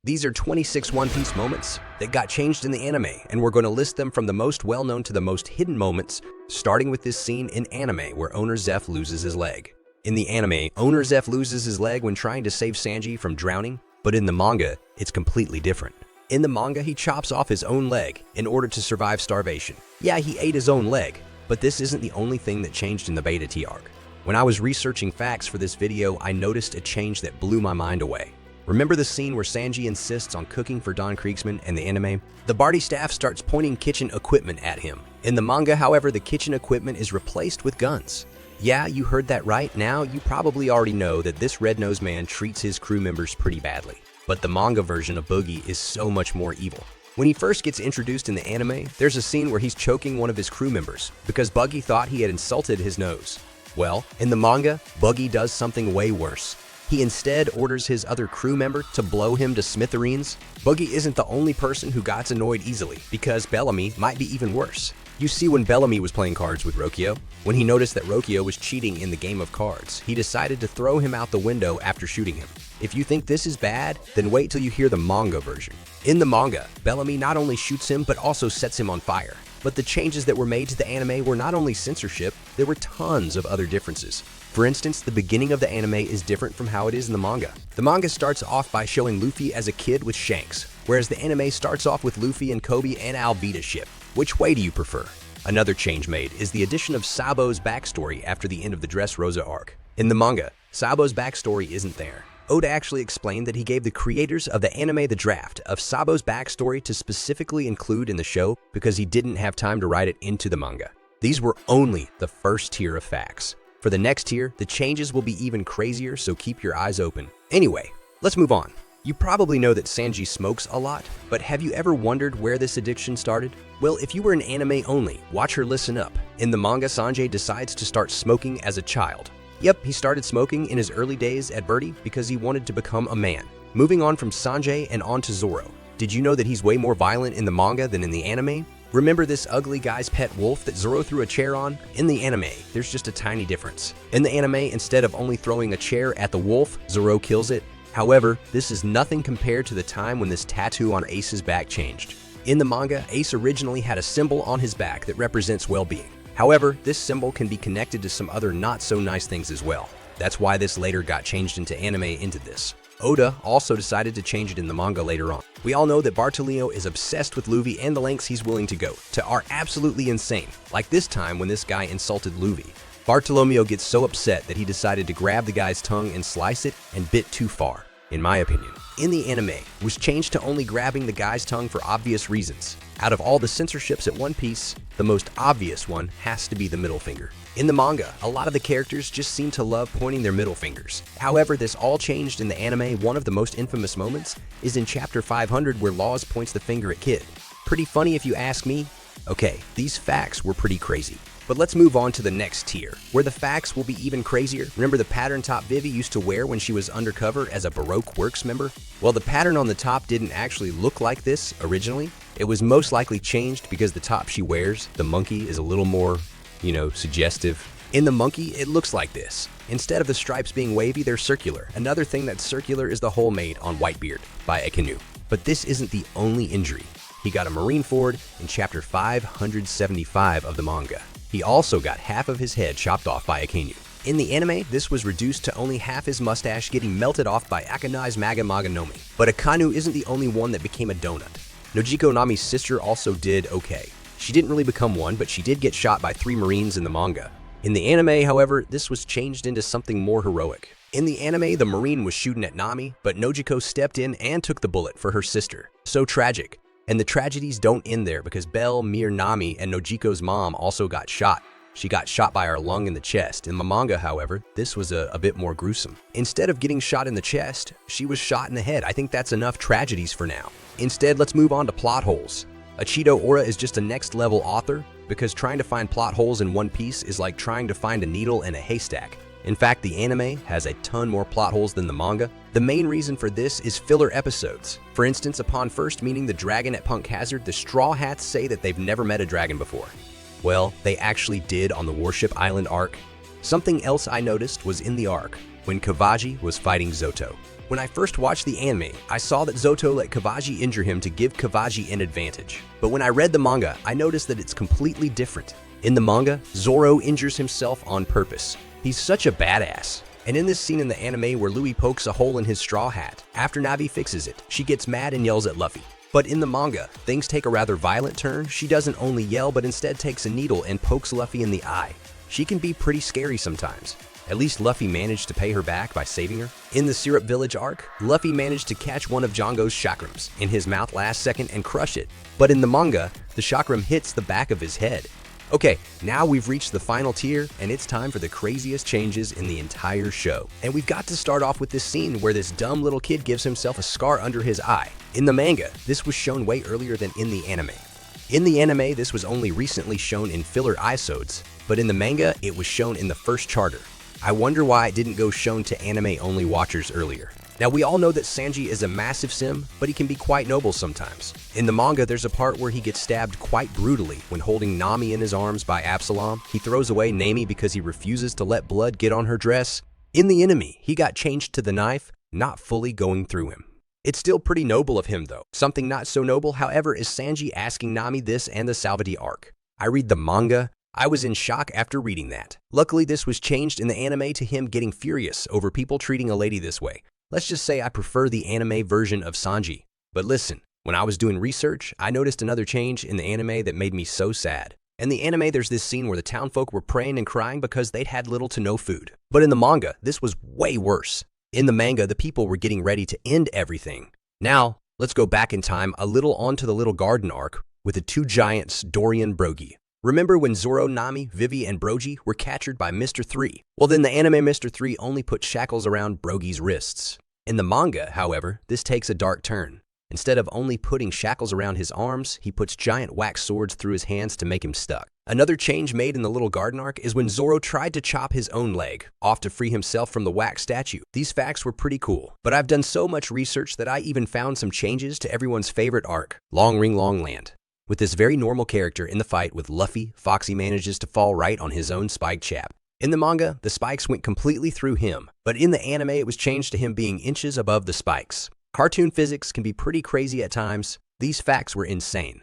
These are 26 One Piece moments that got changed in the anime, and we're going to list them from the most well-known to the most hidden moments, starting with this scene in anime where Owner Zeph loses his leg. In the anime, Owner Zeph loses his leg when trying to save Sanji from drowning, but in the manga, it's completely different. In the manga, he chops off his own leg in order to survive starvation. Yeah, he ate his own leg, but this isn't the only thing that changed in the Beta T arc. When I was researching facts for this video, I noticed a change that blew my mind away. Remember the scene where Sanji insists on cooking for Don Kriegsman in the anime? The Barty staff starts pointing kitchen equipment at him. In the manga, however, the kitchen equipment is replaced with guns. Yeah, you heard that right. Now, you probably already know that this red-nosed man treats his crew members pretty badly. But the manga version of Boogie is so much more evil. When he first gets introduced in the anime, there's a scene where he's choking one of his crew members because Buggy thought he had insulted his nose. Well, in the manga, Buggy does something way worse. He instead orders his other crew member to blow him to smithereens. Buggy isn't the only person who gets annoyed easily, because Bellamy might be even worse. You see, when Bellamy was playing cards with Rokio, when he noticed that Rokio was cheating in the game of cards, he decided to throw him out the window after shooting him. If you think this is bad, then wait till you hear the manga version. In the manga, Bellamy not only shoots him, but also sets him on fire. But the changes that were made to the anime were not only censorship, there were tons of other differences. For instance, the beginning of the anime is different from how it is in the manga. The manga starts off by showing Luffy as a kid with Shanks, whereas the anime starts off with Luffy and Kobe and Alvida's ship. Which way do you prefer? Another change made is the addition of Sabo's backstory after the end of the Dressrosa arc. In the manga, Sabo's backstory isn't there. Oda actually explained that he gave the creators of the anime the draft of Sabo's backstory to specifically include in the show because he didn't have time to write it into the manga. These were only the first tier of facts. For the next tier, the changes will be even crazier, so keep your eyes open. Anyway, let's move on. You probably know that Sanji smokes a lot, but have you ever wondered where this addiction started? Well, if you were an anime only, watch her listen up. In the manga, Sanji decides to start smoking as a child. Yep, he started smoking in his early days at Birdie because he wanted to become a man. Moving on from Sanji and on to Zoro. Did you know that he's way more violent in the manga than in the anime? Remember this ugly guy's pet wolf that Zoro threw a chair on? In the anime, there's just a tiny difference. In the anime, instead of only throwing a chair at the wolf, Zoro kills it. However, this is nothing compared to the time when this tattoo on Ace's back changed. In the manga, Ace originally had a symbol on his back that represents well-being. However, this symbol can be connected to some other not-so-nice things as well. That's why this later got changed into anime into this. Oda also decided to change it in the manga later on. We all know that Bartolomeo is obsessed with Luffy and the lengths he's willing to go to are absolutely insane. Like this time when this guy insulted Luffy. Bartolomeo gets so upset that he decided to grab the guy's tongue and slice it and bit too far, in my opinion. In the anime, was changed to only grabbing the guy's tongue for obvious reasons. Out of all the censorships at One Piece, the most obvious one has to be the middle finger. In the manga, a lot of the characters just seem to love pointing their middle fingers. However, this all changed in the anime. One of the most infamous moments is in chapter 500 where Laws points the finger at Kid. Pretty funny if you ask me. Okay, these facts were pretty crazy. But let's move on to the next tier, where the facts will be even crazier. Remember the pattern top Vivi used to wear when she was undercover as a Baroque Works member? Well, the pattern on the top didn't actually look like this originally. It was most likely changed because the top she wears, the monkey, is a little more, suggestive. In the monkey, it looks like this. Instead of the stripes being wavy, they're circular. Another thing that's circular is the hole made on Whitebeard by a canoe. But this isn't the only injury. He got a Marineford in chapter 575 of the manga. He also got half of his head chopped off by a Akainu. In the anime, this was reduced to only half his mustache getting melted off by Akanai's Maga Nomi. But Akainu isn't the only one that became a donut. Nojiko Nami's sister also did okay. She didn't really become one, but she did get shot by 3 Marines in the manga. In the anime, however, this was changed into something more heroic. In the anime, the Marine was shooting at Nami, but Nojiko stepped in and took the bullet for her sister. So tragic. And the tragedies don't end there because Belle, Mir, Nami, and Nojiko's mom also got shot. She got shot by her lung in the chest. In the manga, however, this was a bit more gruesome. Instead of getting shot in the chest, she was shot in the head. I think that's enough tragedies for now. Instead, let's move on to plot holes. Achido Ora is just a next-level author because trying to find plot holes in One Piece is like trying to find a needle in a haystack. In fact, the anime has a ton more plot holes than the manga. The main reason for this is filler episodes. For instance, upon first meeting the dragon at Punk Hazard, the Straw Hats say that they've never met a dragon before. Well, they actually did on the Warship Island arc. Something else I noticed was in the arc when Kavaji was fighting Zoto. When I first watched the anime, I saw that Zoto let Kavaji injure him to give Kavaji an advantage. But when I read the manga, I noticed that it's completely different. In the manga, Zoro injures himself on purpose. He's such a badass. And in this scene in the anime where Louis pokes a hole in his straw hat, after Navi fixes it, she gets mad and yells at Luffy. But in the manga, things take a rather violent turn. She doesn't only yell, but instead takes a needle and pokes Luffy in the eye. She can be pretty scary sometimes. At least Luffy managed to pay her back by saving her. In the Syrup Village arc, Luffy managed to catch one of Django's chakrams in his mouth last second and crush it. But in the manga, the chakram hits the back of his head. Okay, now we've reached the final tier, and it's time for the craziest changes in the entire show. And we've got to start off with this scene where this dumb little kid gives himself a scar under his eye. In the manga, this was shown way earlier than in the anime. In the anime, this was only recently shown in filler episodes, but in the manga, it was shown in the first charter. I wonder why it didn't go shown to anime-only watchers earlier. Now, we all know that Sanji is a massive sim, but he can be quite noble sometimes. In the manga, there's a part where he gets stabbed quite brutally when holding Nami in his arms by Absalom. He throws away Nami because he refuses to let blood get on her dress. In the anime, he got changed to the knife, not fully going through him. It's still pretty noble of him, though. Something not so noble, however, is Sanji asking Nami this and the Salvati arc. I read the manga. I was in shock after reading that. Luckily, this was changed in the anime to him getting furious over people treating a lady this way. Let's just say I prefer the anime version of Sanji. But listen, when I was doing research, I noticed another change in the anime that made me so sad. In the anime, there's this scene where the townfolk were praying and crying because they'd had little to no food. But in the manga, this was way worse. In the manga, the people were getting ready to end everything. Now, let's go back in time a little onto the Little Garden arc with the two giants, Dory and Brogy. Remember when Zoro, Nami, Vivi, and Brogy were captured by Mr. 3? Well, then the anime Mr. 3 only put shackles around Brogy's wrists. In the manga, however, this takes a dark turn. Instead of only putting shackles around his arms, he puts giant wax swords through his hands to make him stuck. Another change made in the Little Garden arc is when Zoro tried to chop his own leg off to free himself from the wax statue. These facts were pretty cool, but I've done so much research that I even found some changes to everyone's favorite arc, Long Ring Long Land. With this very normal character in the fight with Luffy, Foxy manages to fall right on his own spike chap. In the manga, the spikes went completely through him, but in the anime it was changed to him being inches above the spikes. Cartoon physics can be pretty crazy at times. These facts were insane.